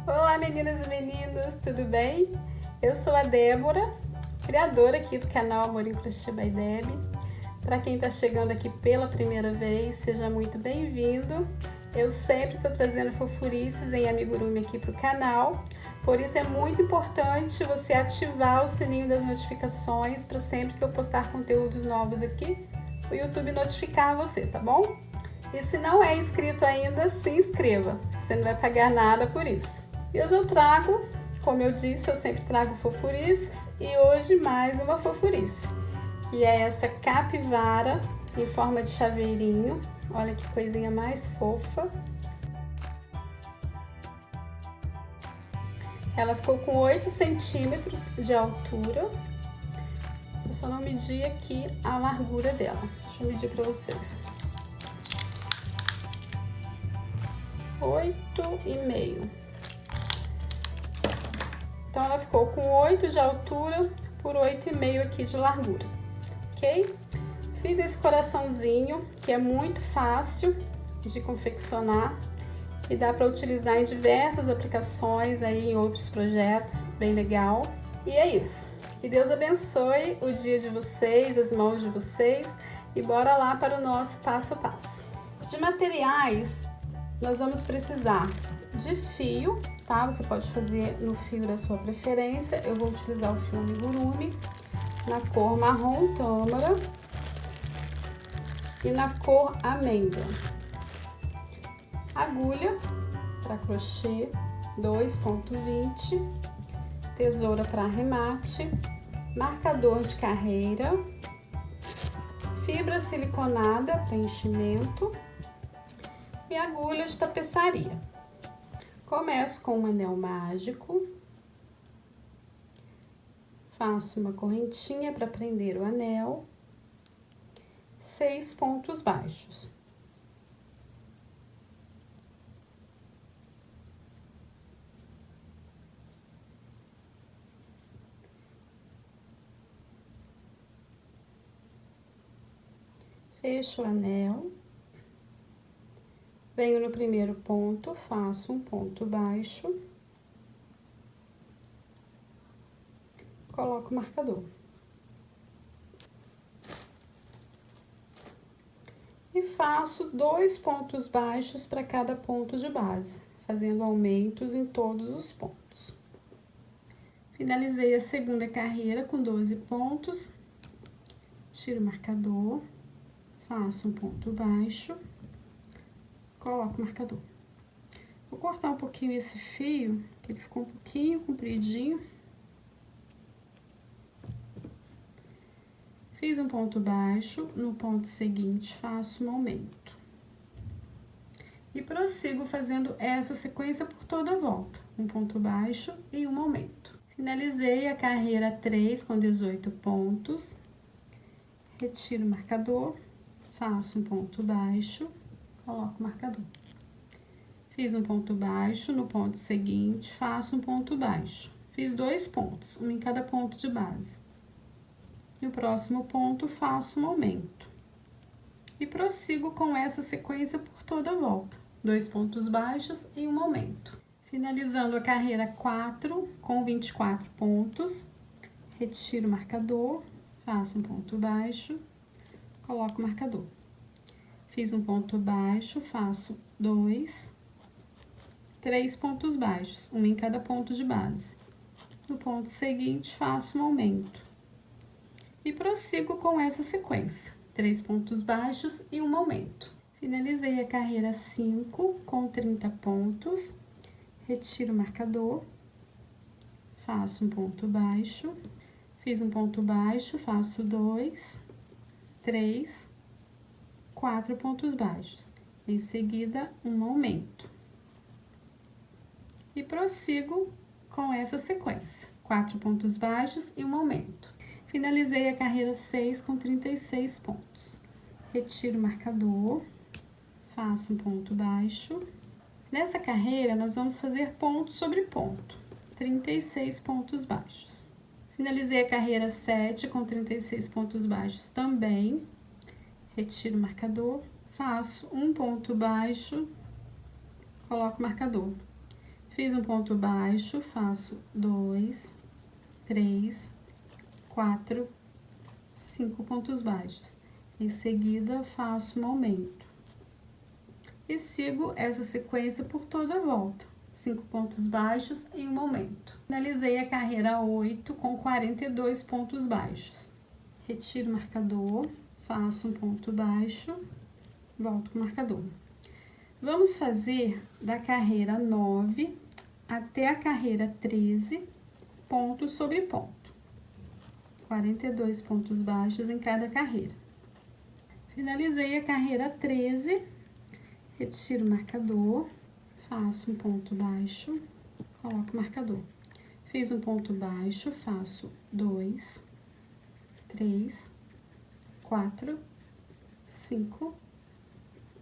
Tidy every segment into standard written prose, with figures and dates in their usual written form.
Olá meninas e meninos, tudo bem? Eu sou a Débora, criadora aqui do canal Amor em Crochê by Deb. Para quem está chegando aqui pela primeira vez, seja muito bem-vindo. Eu sempre estou trazendo fofurices em amigurumi aqui para o canal, por isso é muito importante você ativar o sininho das notificações para sempre que eu postar conteúdos novos aqui, o YouTube notificar você, tá bom? E se não é inscrito ainda, se inscreva, você não vai pagar nada por isso. E hoje eu trago, como eu disse, eu sempre trago fofurices, e hoje mais uma fofurice, que é essa capivara em forma de chaveirinho. Olha que coisinha mais fofa. Ela ficou com 8 centímetros de altura. Eu só não medi aqui a largura dela. Deixa eu medir para vocês. 8,5. Então ela ficou com 8 de altura por 8,5 aqui de largura, ok? Fiz esse coraçãozinho, que é muito fácil de confeccionar e dá para utilizar em diversas aplicações aí em outros projetos, bem legal. E é isso. Que Deus abençoe o dia de vocês, as mãos de vocês, e bora lá para o nosso passo a passo. De materiais, nós vamos precisar de fio, tá? Você pode fazer no fio da sua preferência. Eu vou utilizar o fio amigurumi na cor marrom tâmara e na cor amêndoa. Agulha para crochê 2,20, tesoura para arremate, marcador de carreira, fibra siliconada para enchimento e agulha de tapeçaria. Começo com um anel mágico, faço uma correntinha para prender o anel, 6 pontos baixos. Fecho o anel. Venho no primeiro ponto, faço um ponto baixo, coloco o marcador. E faço 2 pontos baixos para cada ponto de base, fazendo aumentos em todos os pontos. Finalizei a segunda carreira com 12 pontos, tiro o marcador, faço um ponto baixo, coloco o marcador. Vou cortar um pouquinho esse fio, que ele ficou um pouquinho compridinho. Fiz um ponto baixo, no ponto seguinte faço um aumento. E prossigo fazendo essa sequência por toda a volta. Um ponto baixo e um aumento. Finalizei a carreira 3 com 18 pontos. Retiro o marcador, faço um ponto baixo, coloco o marcador. Fiz um ponto baixo, no ponto seguinte faço um ponto baixo. Fiz 2 pontos, um em cada ponto de base. No próximo ponto, faço um aumento. E prossigo com essa sequência por toda a volta. 2 pontos baixos e um aumento. Finalizando a carreira 4 com 24 pontos, retiro o marcador, faço um ponto baixo, coloco o marcador. Fiz um ponto baixo, faço 2, 3 pontos baixos, um em cada ponto de base. No ponto seguinte, faço um aumento. E prossigo com essa sequência, 3 pontos baixos e um aumento. Finalizei a carreira 5 com 30 pontos, retiro o marcador, faço um ponto baixo, fiz um ponto baixo, faço 2, 3, 4 pontos baixos. Em seguida, um aumento. E prossigo com essa sequência, 4 pontos baixos e um aumento. Finalizei a carreira 6 com 36 pontos. Retiro o marcador, faço um ponto baixo. Nessa carreira, nós vamos fazer ponto sobre ponto, 36 pontos baixos. Finalizei a carreira 7 com 36 pontos baixos também. Retiro o marcador, faço um ponto baixo, coloco o marcador. Fiz um ponto baixo, faço 2, 3, 4, 5 pontos baixos. Em seguida, faço um aumento. E sigo essa sequência por toda a volta. 5 pontos baixos e um aumento. Finalizei a carreira 8 com 42 pontos baixos. Retiro o marcador, faço um ponto baixo, volto com o marcador. Vamos fazer da carreira 9 até a carreira 13, ponto sobre ponto. 42 pontos baixos em cada carreira. Finalizei a carreira 13, retiro o marcador, faço um ponto baixo, coloco o marcador. Fiz um ponto baixo, faço 2, 3, 4, 5,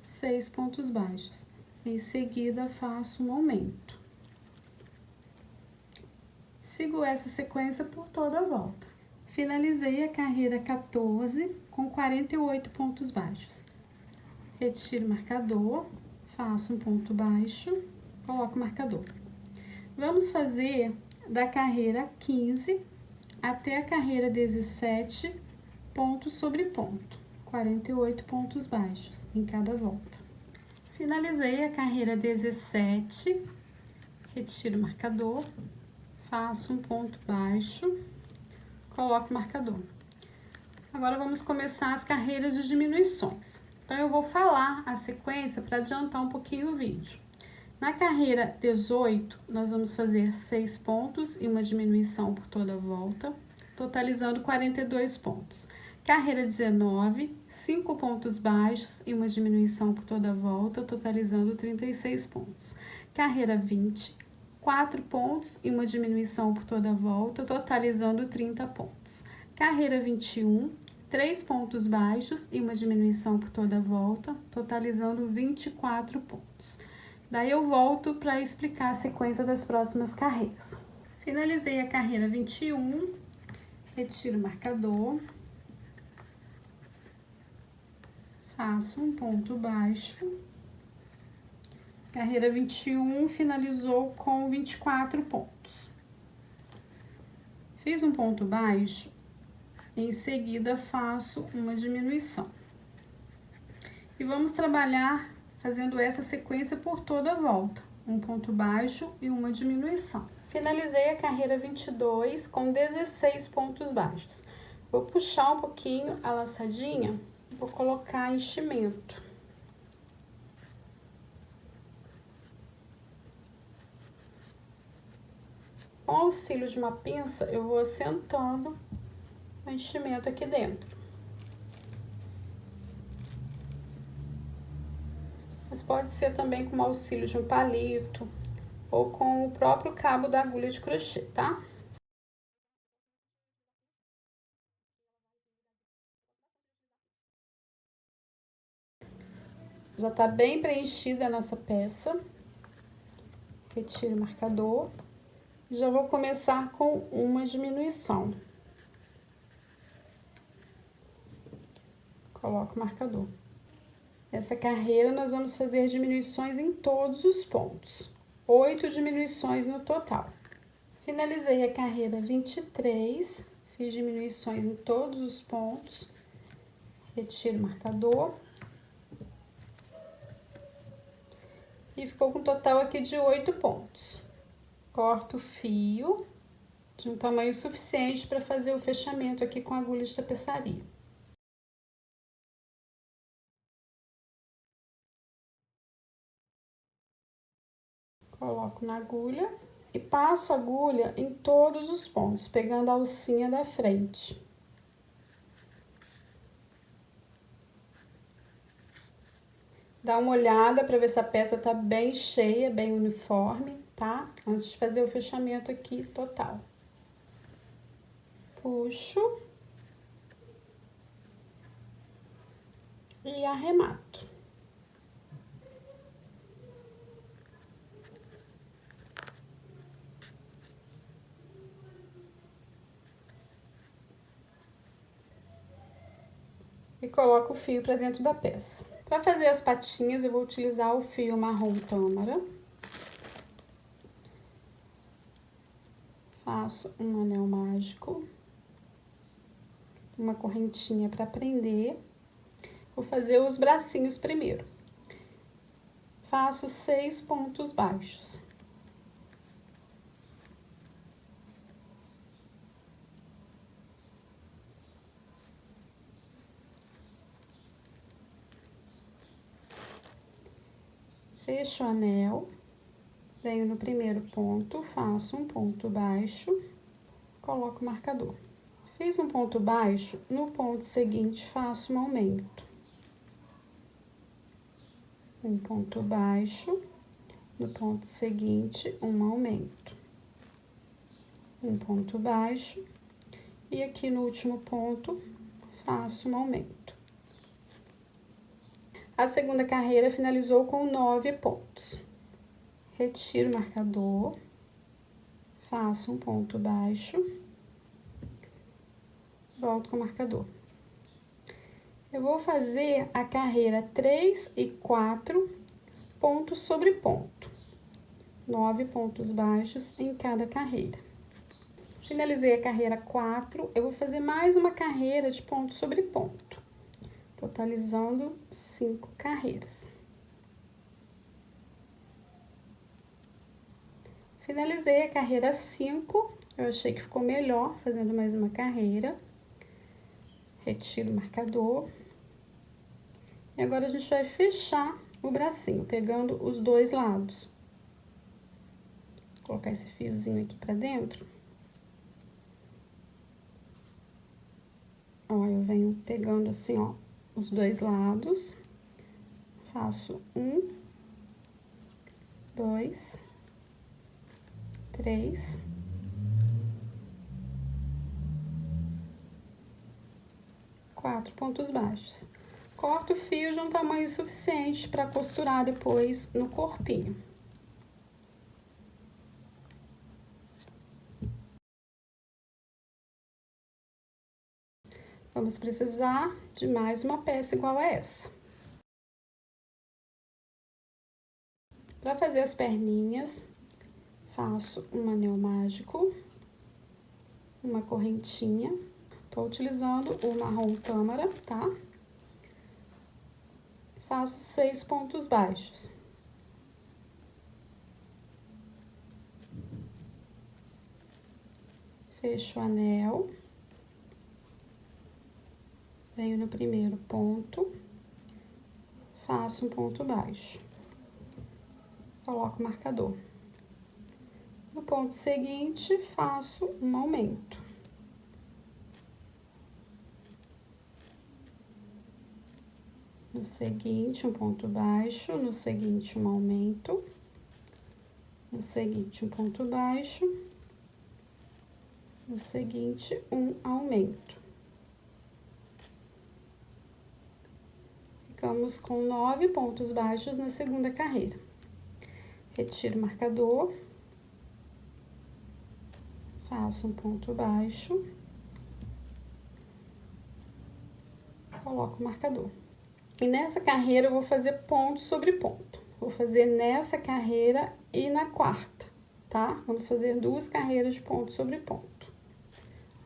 6 pontos baixos. Em seguida, faço um aumento. Sigo essa sequência por toda a volta. Finalizei a carreira 14 com 48 pontos baixos. Retiro o marcador, faço um ponto baixo, coloco o marcador. Vamos fazer da carreira 15 até a carreira 17, ponto sobre ponto. 48 pontos baixos em cada volta. Finalizei a carreira 17, retiro o marcador, faço um ponto baixo, coloco o marcador. Agora vamos começar as carreiras de diminuições. Então, eu vou falar a sequência para adiantar um pouquinho o vídeo. Na carreira 18, nós vamos fazer 6 pontos e uma diminuição por toda a volta, totalizando 42 pontos. Carreira 19, 5 pontos baixos e uma diminuição por toda a volta, totalizando 36 pontos. Carreira 20, 4 pontos e uma diminuição por toda a volta, totalizando 30 pontos. Carreira 21, 3 pontos baixos e uma diminuição por toda a volta, totalizando 24 pontos. Daí eu volto para explicar a sequência das próximas carreiras. Finalizei a carreira 21, retiro o marcador, faço um ponto baixo. Carreira 21 finalizou com 24 pontos. Fiz um ponto baixo, em seguida faço uma diminuição. E vamos trabalhar fazendo essa sequência por toda a volta. Um ponto baixo e uma diminuição. Finalizei a carreira 22 com 16 pontos baixos. Vou puxar um pouquinho a laçadinha, vou colocar enchimento. Com o auxílio de uma pinça, eu vou assentando o enchimento aqui dentro. Mas pode ser também com o auxílio de um palito ou com o próprio cabo da agulha de crochê, tá? Já tá bem preenchida a nossa peça. Retiro o marcador. Já vou começar com uma diminuição. Coloco o marcador. Essa carreira nós vamos fazer diminuições em todos os pontos. 8 diminuições no total. Finalizei a carreira 23, fiz diminuições em todos os pontos. Retiro o marcador. E ficou com um total aqui de 8 pontos. Corto o fio de um tamanho suficiente para fazer o fechamento aqui com a agulha de tapeçaria. Coloco na agulha e passo a agulha em todos os pontos, pegando a alcinha da frente. Dá uma olhada para ver se a peça tá bem cheia, bem uniforme, tá? Antes de fazer o fechamento aqui total. Puxo e arremato. E coloco o fio para dentro da peça. Para fazer as patinhas, eu vou utilizar o fio marrom tâmara. faço um anel mágico, uma correntinha para prender. Vou fazer os bracinhos primeiro. Faço 6 pontos baixos. Fecho o anel, venho no primeiro ponto, faço um ponto baixo, coloco o marcador. Fiz um ponto baixo, no ponto seguinte faço um aumento. Um ponto baixo, no ponto seguinte um aumento. Um ponto baixo, e aqui no último ponto faço um aumento. A segunda carreira finalizou com 9 pontos. Retiro o marcador, faço um ponto baixo, volto com o marcador. Eu vou fazer a carreira 3 e 4 ponto sobre ponto. 9 pontos baixos em cada carreira. Finalizei a carreira 4, eu vou fazer mais uma carreira de ponto sobre ponto, totalizando 5 carreiras. Finalizei a carreira 5, eu achei que ficou melhor fazendo mais uma carreira. Retiro o marcador. E agora a gente vai fechar o bracinho, pegando os dois lados. Vou colocar esse fiozinho aqui pra dentro. Ó, eu venho pegando assim, ó, os dois lados. Faço 1, 2, 3, 4 pontos baixos. Corto o fio de um tamanho suficiente para costurar depois no corpinho. Vamos precisar de mais uma peça igual a essa. Para fazer as perninhas, faço um anel mágico, uma correntinha. Tô utilizando o marrom tâmara, tá? Faço 6 pontos baixos. Fecho o anel. Venho no primeiro ponto, faço um ponto baixo. Coloco o marcador. No ponto seguinte, faço um aumento. No seguinte, um ponto baixo, no seguinte, um aumento. No seguinte, um ponto baixo. No seguinte, um aumento. Ficamos com 9 pontos baixos na segunda carreira. Retiro o marcador. Faço um ponto baixo. Coloco o marcador. E nessa carreira eu vou fazer ponto sobre ponto. Vou fazer nessa carreira e na quarta, tá? Vamos fazer 2 carreiras de ponto sobre ponto.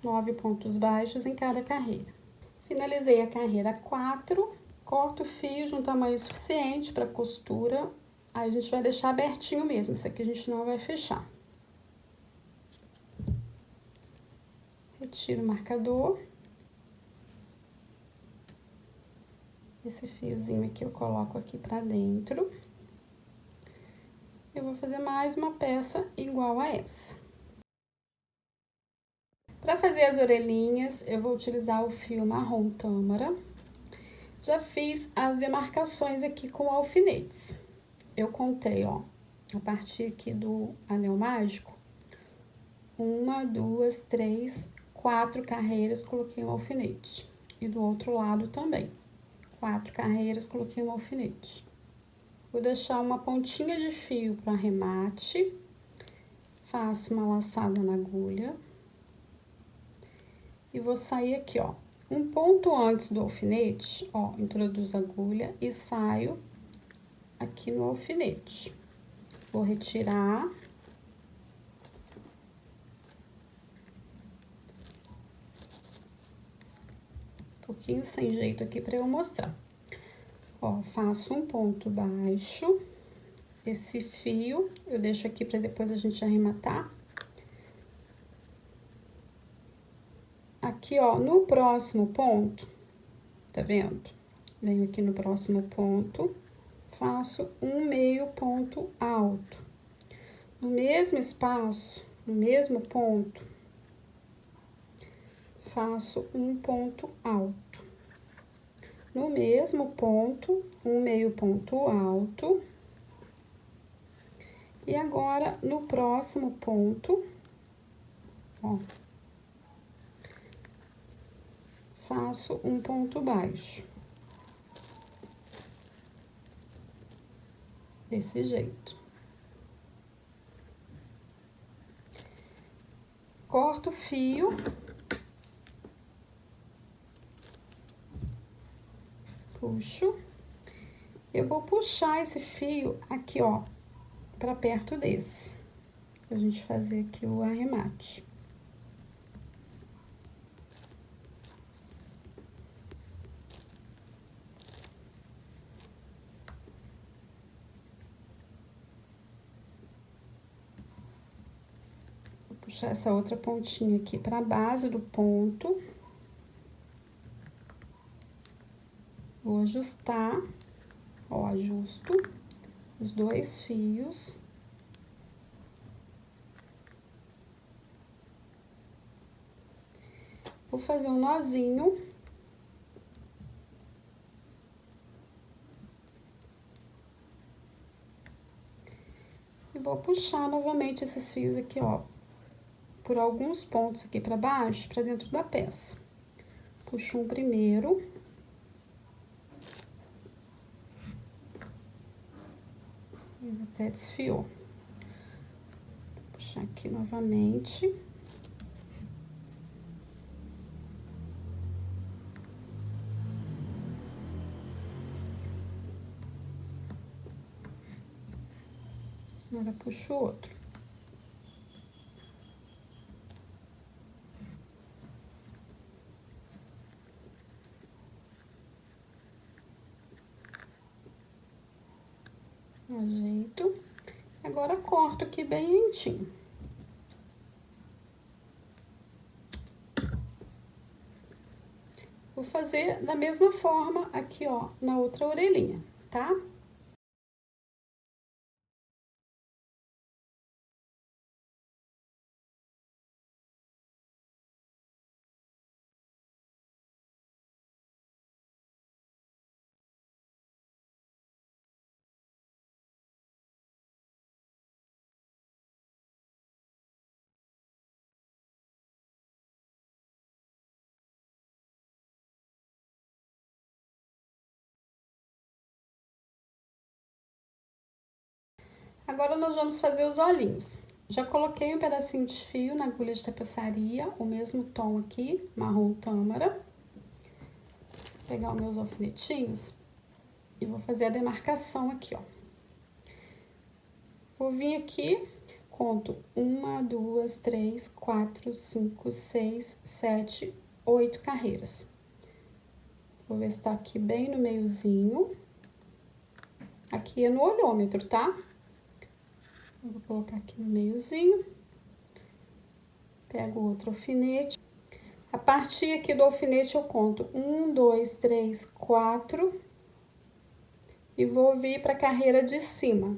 9 pontos baixos em cada carreira. Finalizei a carreira 4, corto o fio de um tamanho suficiente para costura. Aí a gente vai deixar abertinho mesmo, isso aqui a gente não vai fechar. Retiro o marcador. Esse fiozinho aqui eu coloco aqui pra dentro. Eu vou fazer mais uma peça igual a essa. Para fazer as orelhinhas, eu vou utilizar o fio marrom tâmara. Já fiz as demarcações aqui com alfinetes. Eu contei, ó, a partir aqui do anel mágico, 1, 2, 3, 4 carreiras, coloquei um alfinete. E do outro lado também. 4 carreiras, coloquei um alfinete. Vou deixar uma pontinha de fio para arremate. Faço uma laçada na agulha. E vou sair aqui, ó. Um ponto antes do alfinete, ó, introduzo a agulha e saio aqui no alfinete. Vou retirar. pouquinho sem jeito aqui pra eu mostrar. Ó, faço um ponto baixo, esse fio eu deixo aqui pra depois a gente arrematar. Aqui, ó, no próximo ponto, tá vendo? Venho aqui no próximo ponto, faço um meio ponto alto. No mesmo espaço, no mesmo ponto, faço um ponto alto. No mesmo ponto, um meio ponto alto. E agora, no próximo ponto, ó, faço um ponto baixo. Desse jeito. Corto o fio. Puxo. Eu vou puxar esse fio aqui, ó, pra perto desse. Pra gente fazer aqui o arremate. Vou puxar essa outra pontinha aqui pra base do ponto. Vou ajustar, ó, ajusto os dois fios. Vou fazer um nozinho. E vou puxar novamente esses fios aqui, ó, por alguns pontos aqui pra baixo, pra dentro da peça. Puxo um primeiro. Até desfiou. Vou puxar aqui novamente. Agora puxo o outro. Ajeito. Agora corto aqui bem rentinho. Vou fazer da mesma forma aqui, ó, na outra orelhinha, tá? Agora, nós vamos fazer os olhinhos. Já coloquei um pedacinho de fio na agulha de tapeçaria, o mesmo tom aqui, marrom tâmara. Vou pegar os meus alfinetinhos e vou fazer a demarcação aqui, ó. Vou vir aqui, conto 1, 2, 3, 4, 5, 6, 7, 8 carreiras. Vou ver se tá aqui bem no meiozinho. Aqui é no olhômetro, tá? Eu vou colocar aqui no meiozinho. Pego outro alfinete. A partir aqui do alfinete eu conto 1, 2, 3, 4. E vou vir pra carreira de cima.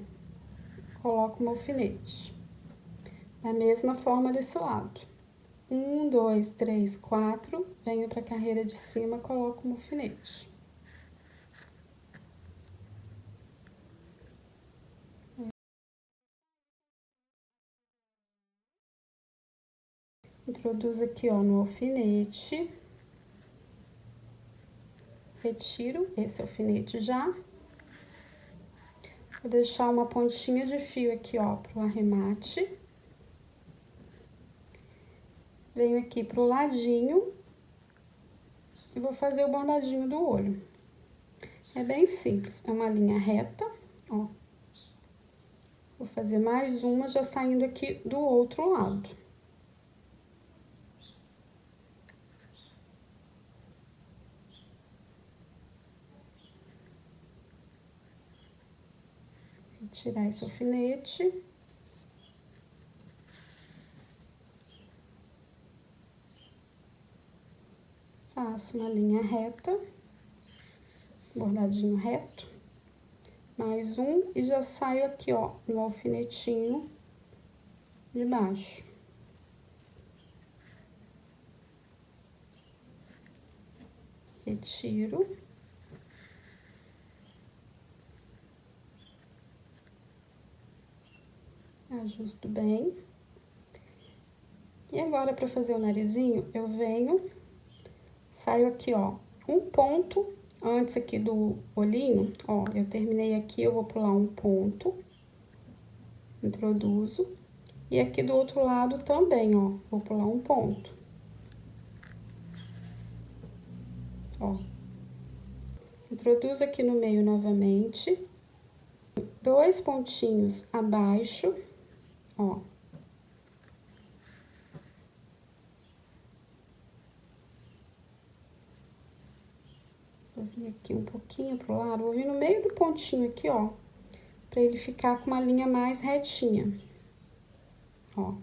Coloco o alfinete. Da mesma forma desse lado. 1, 2, 3, 4. Venho pra carreira de cima, coloco o alfinete. Introduzo aqui, ó, no alfinete. Retiro esse alfinete já. Vou deixar uma pontinha de fio aqui, ó, pro arremate. Venho aqui pro ladinho e vou fazer o bordadinho do olho. É bem simples, é uma linha reta, ó. Vou fazer mais uma já saindo aqui do outro lado. tirar esse alfinete. Faço uma linha reta, bordadinho reto, mais um e já saio aqui, ó, no alfinetinho de baixo. Retiro. Ajusto bem. E agora, pra fazer o narizinho, eu venho, saio aqui, ó, um ponto antes aqui do olhinho, ó, eu terminei aqui, eu vou pular um ponto, introduzo, e aqui do outro lado também, ó, vou pular um ponto. Ó. Introduzo aqui no meio novamente, 2 pontinhos abaixo, ó. Vou vir aqui um pouquinho pro lado, vou vir no meio do pontinho aqui, ó, pra ele ficar com uma linha mais retinha, ó.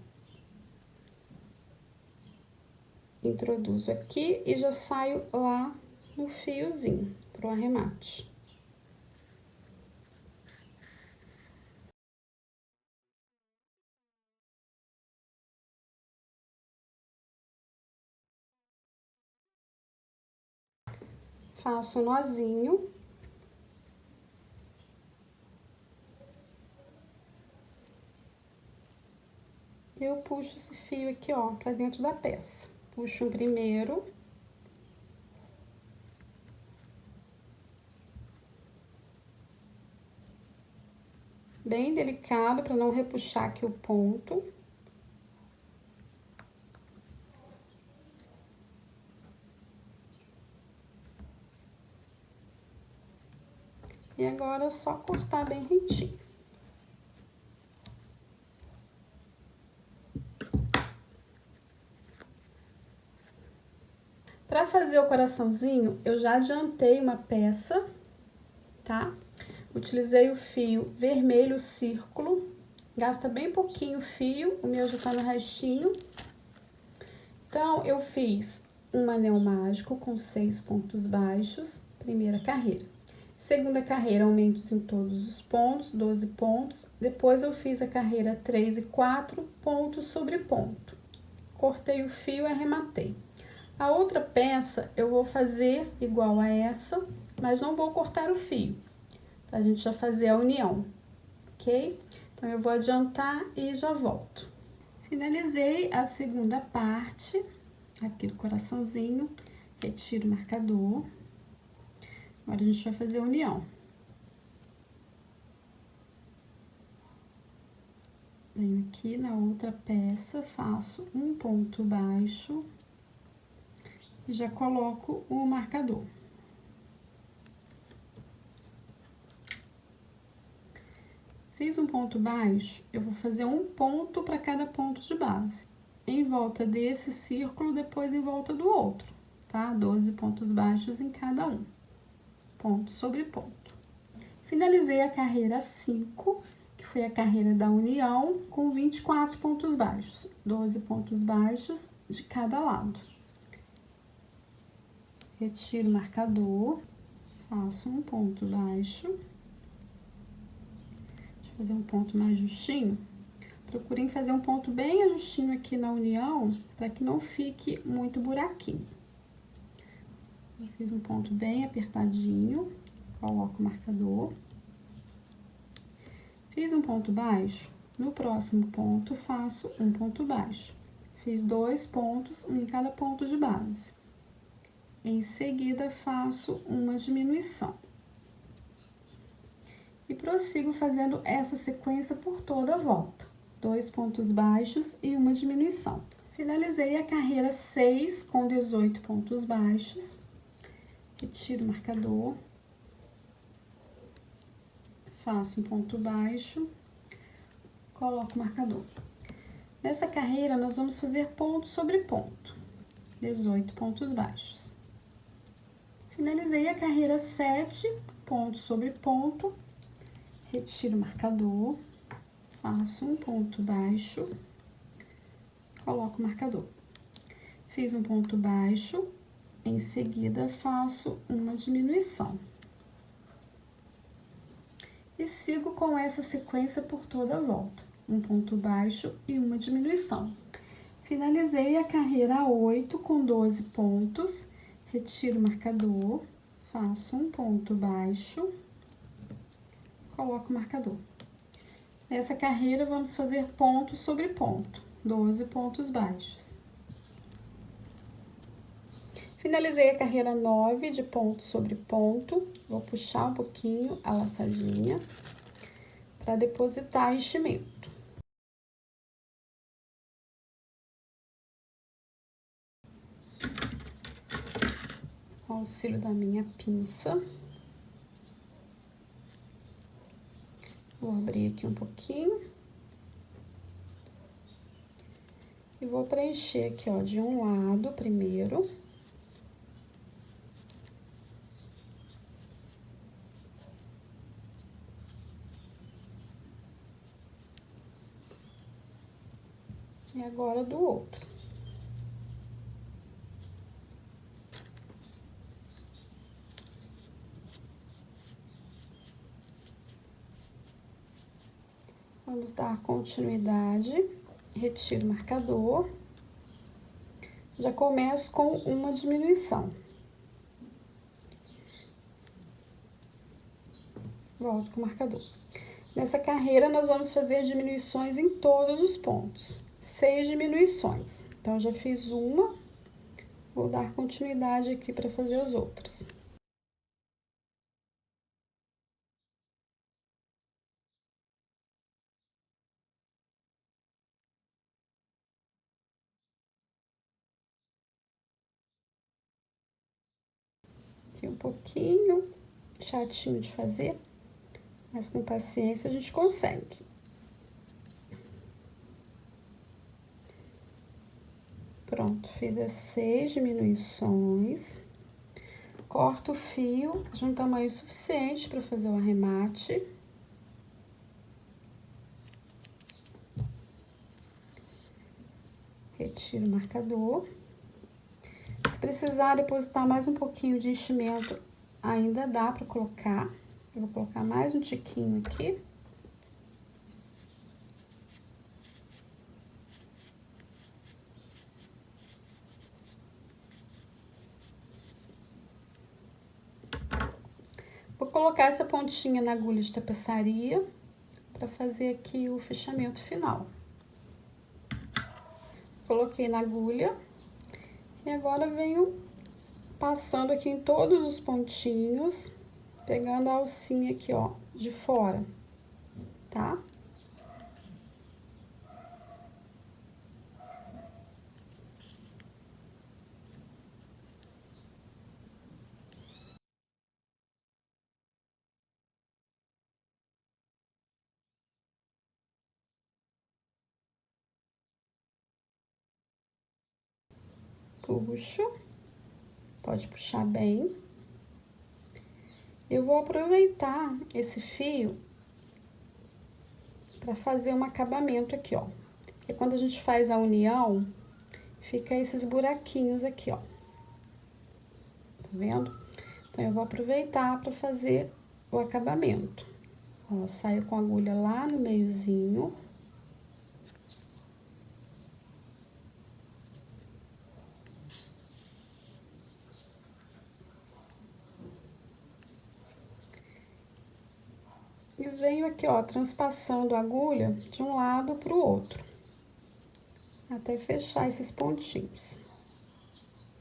Introduzo aqui e já saio lá no fiozinho, pro arremate. Faço um nozinho. Eu puxo esse fio aqui, ó, pra dentro da peça. Puxo um primeiro. Bem delicado, pra não repuxar aqui o ponto. E agora é só cortar bem retinho. Pra fazer o coraçãozinho, eu já adiantei uma peça, tá? Utilizei o fio vermelho círculo, gasta bem pouquinho fio, o meu já tá no restinho. Então, eu fiz um anel mágico com 6 pontos baixos, primeira carreira. Segunda carreira, aumentos em todos os pontos, 12 pontos. Depois, eu fiz a carreira 3 e 4, ponto sobre ponto. Cortei o fio e arrematei. A outra peça, eu vou fazer igual a essa, mas não vou cortar o fio, pra gente já fazer a união, ok? Então, eu vou adiantar e já volto. Finalizei a segunda parte, aqui do coraçãozinho, retiro o marcador. Agora, a gente vai fazer a união. Venho aqui na outra peça, faço um ponto baixo e já coloco o marcador. Fiz um ponto baixo, eu vou fazer um ponto para cada ponto de base. Em volta desse círculo, depois em volta do outro, tá? 12 pontos baixos em cada um. Ponto sobre ponto. Finalizei a carreira 5, que foi a carreira da união, com 24 pontos baixos. 12 pontos baixos de cada lado. Retiro o marcador, faço um ponto baixo. Deixa eu fazer um ponto mais justinho. Procurem fazer um ponto bem ajustinho aqui na união, para que não fique muito buraquinho. Eu fiz um ponto bem apertadinho, coloco o marcador. Fiz um ponto baixo, no próximo ponto faço um ponto baixo. Fiz 2 pontos, um em cada ponto de base. Em seguida, faço uma diminuição. E prossigo fazendo essa sequência por toda a volta. 2 pontos baixos e uma diminuição. Finalizei a carreira 6 com 18 pontos baixos. Retiro o marcador. Faço um ponto baixo. Coloco o marcador. Nessa carreira, nós vamos fazer ponto sobre ponto. 18 pontos baixos. Finalizei a carreira 7, ponto sobre ponto. retiro o marcador, faço um ponto baixo, coloco o marcador. Fiz um ponto baixo, em seguida faço uma diminuição. E sigo com essa sequência por toda a volta. Um ponto baixo e uma diminuição. Finalizei a carreira 8 com 12 pontos, retiro o marcador, faço um ponto baixo, coloco o marcador. Nessa carreira, vamos fazer ponto sobre ponto, 12 pontos baixos. Finalizei a carreira 9 de ponto sobre ponto, vou puxar um pouquinho a laçadinha para depositar enchimento. Com o auxílio da minha pinça, vou abrir aqui um pouquinho e vou preencher aqui, ó, de um lado primeiro. E agora do outro. Vamos dar continuidade, retiro o marcador. Já começo com uma diminuição. Volto com o marcador. Nessa carreira, nós vamos fazer diminuições em todos os pontos. 6 diminuições. Então, já fiz uma, vou dar continuidade aqui para fazer as outras. Aqui um pouquinho chatinho de fazer, mas com paciência a gente consegue. Pronto, fiz as 6 diminuições. Corto o fio de um tamanho suficiente para fazer o arremate. Retiro o marcador. Se precisar depositar mais um pouquinho de enchimento, ainda dá para colocar. Eu vou colocar mais um tiquinho aqui. Vou colocar essa pontinha na agulha de tapeçaria para fazer aqui o fechamento final. Coloquei na agulha e agora venho passando aqui em todos os pontinhos, pegando a alcinha aqui, ó, de fora, tá? Puxo, pode puxar bem. Eu vou aproveitar esse fio para fazer um acabamento aqui, ó. Porque quando a gente faz a união, fica esses buraquinhos aqui, ó. Tá vendo? Então, eu vou aproveitar para fazer o acabamento. Ó, saio com a agulha lá no meiozinho. E venho aqui, ó, transpassando a agulha de um lado pro outro. Até fechar esses pontinhos.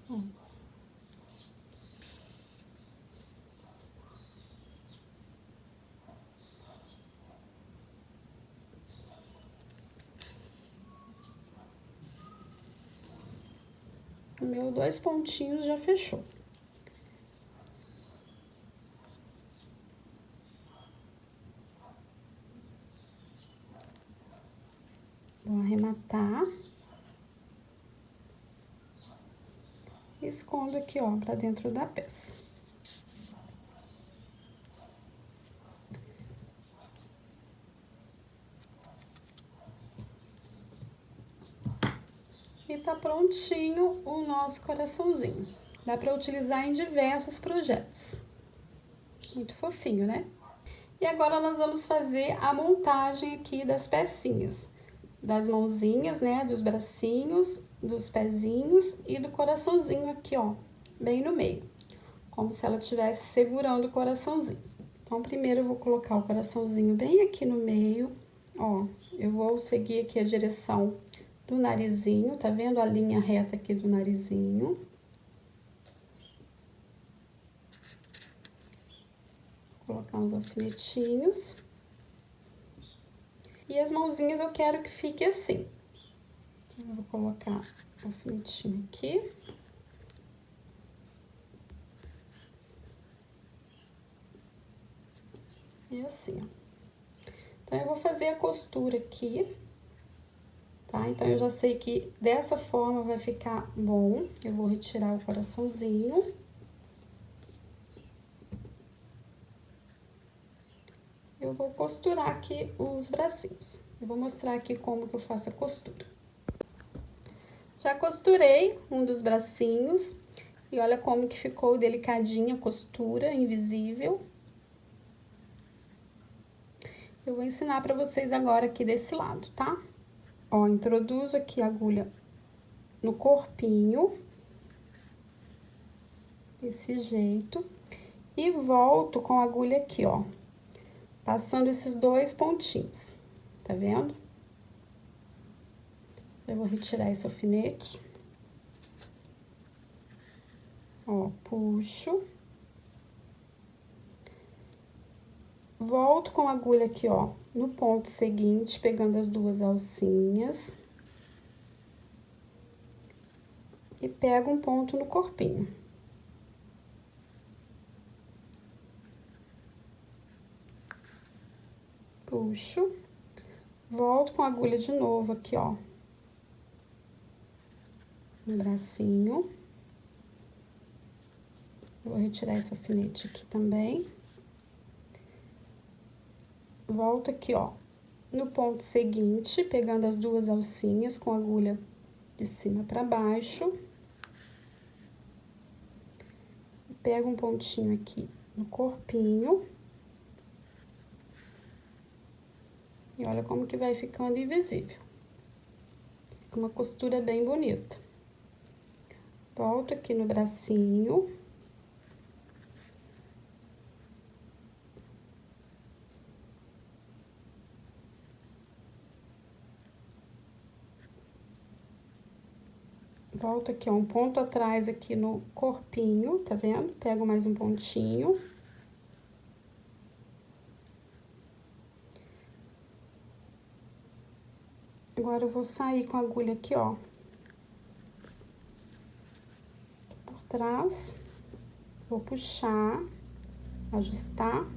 Ó. O meu 2 pontinhos já fechou. Vou arrematar. E escondo aqui, ó, pra dentro da peça. E tá prontinho o nosso coraçãozinho. Dá pra utilizar em diversos projetos. Muito fofinho, né? E agora nós vamos fazer a montagem aqui das pecinhas. Das mãozinhas, né? Dos bracinhos, dos pezinhos e do coraçãozinho aqui, ó. Bem no meio. Como se ela estivesse segurando o coraçãozinho. Então, primeiro eu vou colocar o coraçãozinho bem aqui no meio. Ó, eu vou seguir aqui a direção do narizinho, tá vendo a linha reta aqui do narizinho? Vou colocar uns alfinetinhos. E as mãozinhas eu quero que fique assim. Eu vou colocar o alfinetinho aqui. E assim, ó. Então, eu vou fazer a costura aqui. Tá? Então, eu já sei que dessa forma vai ficar bom. Eu vou retirar o coraçãozinho. Eu vou costurar aqui os bracinhos. Eu vou mostrar aqui como que eu faço a costura. Já costurei um dos bracinhos. E olha como que ficou delicadinha a costura, invisível. Eu vou ensinar pra vocês agora aqui desse lado, tá? Ó, introduzo aqui a agulha no corpinho. Desse jeito. E volto com a agulha aqui, ó. Passando esses dois pontinhos. Tá vendo? Eu vou retirar esse alfinete. Ó, puxo. Volto com a agulha aqui, ó, no ponto seguinte, pegando as duas alcinhas. E pego um ponto no corpinho. Puxo. Volto com a agulha de novo aqui, ó. No bracinho. Vou retirar esse alfinete aqui também. Volto aqui, ó, no ponto seguinte, pegando as duas alcinhas com a agulha de cima pra baixo. Pego um pontinho aqui no corpinho. E olha como que vai ficando invisível. Fica uma costura bem bonita. Volto aqui no bracinho. Volto aqui, ó, um ponto atrás aqui no corpinho, tá vendo? Pego mais um pontinho. Agora, eu vou sair com a agulha aqui, ó. Por trás. Vou puxar, ajustar.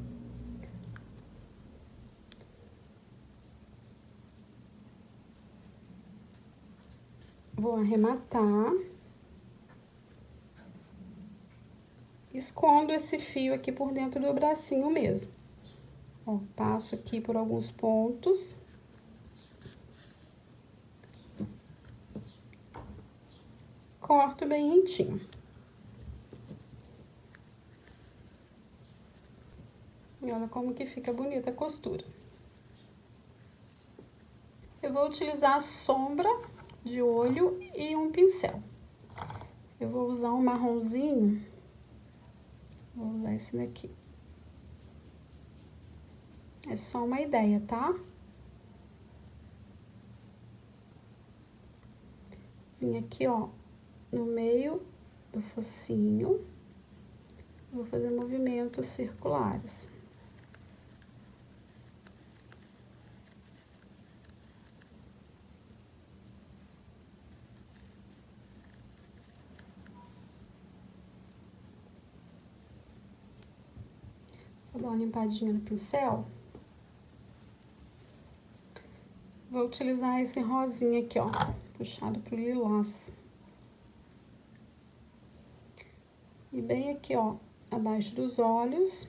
Vou arrematar. Escondo esse fio aqui por dentro do bracinho mesmo. Ó, passo aqui por alguns pontos. Corto bem rentinho. E olha como que fica bonita a costura. Eu vou utilizar a sombra de olho e um pincel. Eu vou usar um marronzinho. Vou usar esse daqui. É só uma ideia, tá? Vim aqui, ó, no meio do focinho. Vou fazer movimentos circulares. Vou dar uma limpadinha no pincel. Vou utilizar esse rosinha aqui, ó, puxado pro lilás. E bem aqui, ó, abaixo dos olhos.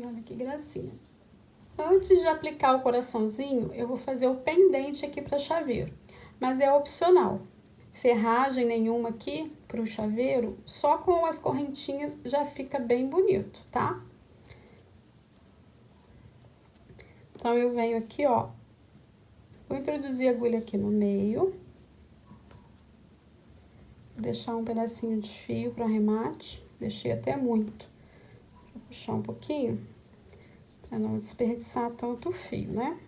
Olha que gracinha. Antes de aplicar o coraçãozinho, eu vou fazer o pendente aqui para chaveiro, mas é opcional. Ferragem nenhuma aqui para o chaveiro, só com as correntinhas já fica bem bonito, tá? Então, eu venho aqui, ó, vou introduzir a agulha aqui no meio. Vou deixar um pedacinho de fio para arremate, deixei até muito. Vou puxar um pouquinho, para não desperdiçar tanto fio, né?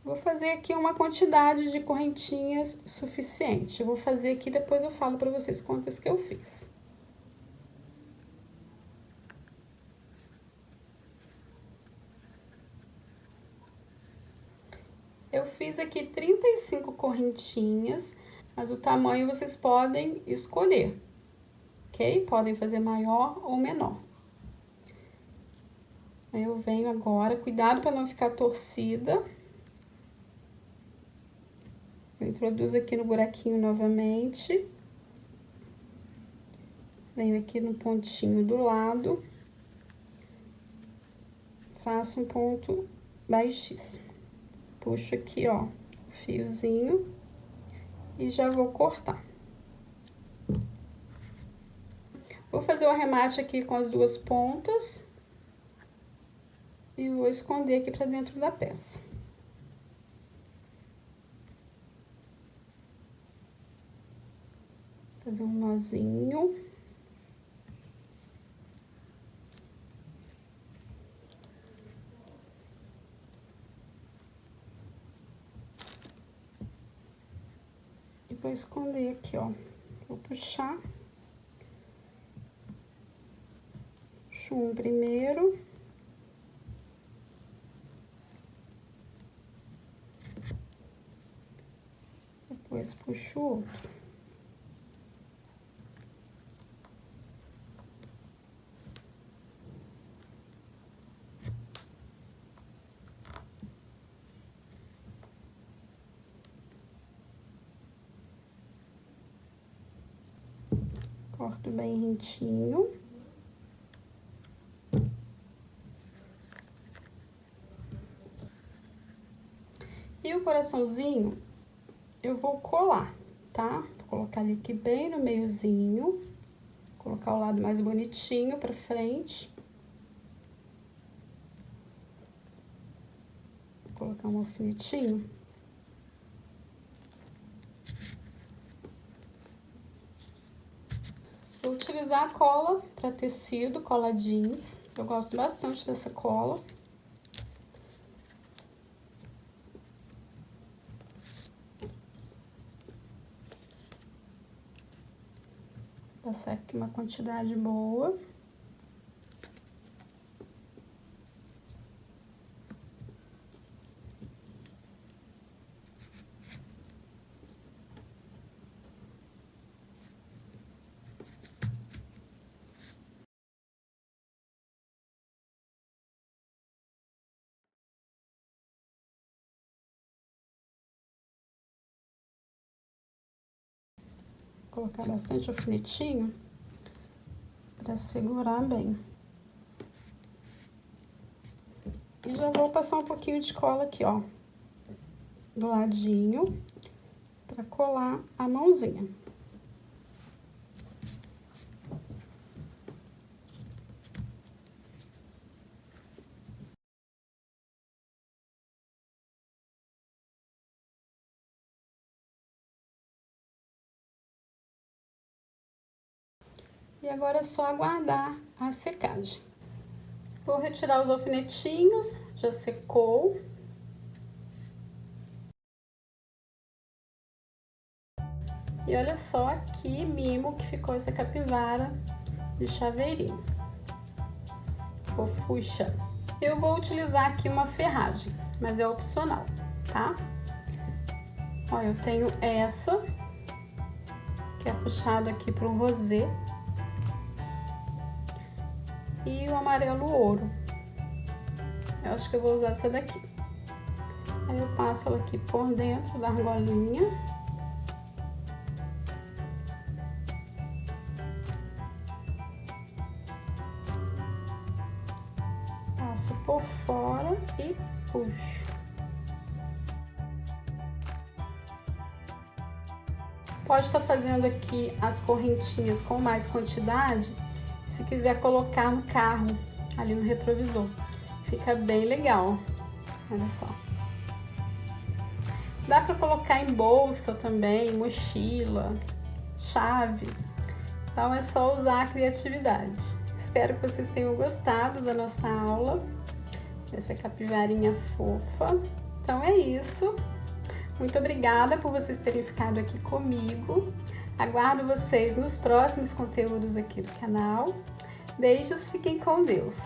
Vou fazer aqui uma quantidade de correntinhas suficiente. Eu vou fazer aqui, depois eu falo para vocês quantas que eu fiz. Eu fiz aqui 35 correntinhas, mas o tamanho vocês podem escolher, ok? Podem fazer maior ou menor. Aí eu venho agora, cuidado para não ficar torcida. Eu introduzo aqui no buraquinho novamente. Venho aqui no pontinho do lado. Faço um ponto baixíssimo. Puxo aqui, ó, o fiozinho e já vou cortar. Vou fazer o arremate aqui com as duas pontas e vou esconder aqui pra dentro da peça. Fazer um nozinho. E vou esconder aqui, ó. Vou puxar. Puxo um primeiro. Depois puxo o outro. Corto bem rentinho. E o coraçãozinho, eu vou colar, tá? Vou colocar ele aqui bem no meiozinho. Colocar o lado mais bonitinho pra frente. Vou colocar um alfinetinho. Vou utilizar a cola para tecido, cola jeans. Eu gosto bastante dessa cola. Vou passar aqui uma quantidade boa. Colocar bastante alfinetinho para segurar bem. E já vou passar um pouquinho de cola aqui, ó, do ladinho, para colar a mãozinha. E agora é só aguardar a secagem. Vou retirar os alfinetinhos, já secou. E olha só que mimo que ficou essa capivara de chaveirinho. Fofucha. Eu vou utilizar aqui uma ferragem, mas é opcional, tá? Ó, eu tenho essa, que é puxado aqui pro rosê. E o amarelo ouro. Eu acho que eu vou usar essa daqui. Aí eu passo ela aqui por dentro da argolinha. e puxo. Pode estar fazendo aqui as correntinhas com mais quantidade, se quiser colocar no carro, ali no retrovisor. Fica bem legal, olha só. Dá para colocar em bolsa também, mochila, chave. Então é só usar a criatividade. Espero que vocês tenham gostado da nossa aula, dessa capivarinha fofa. Então é isso. Muito obrigada por vocês terem ficado aqui comigo. Aguardo vocês nos próximos conteúdos aqui do canal. Beijos, fiquem com Deus!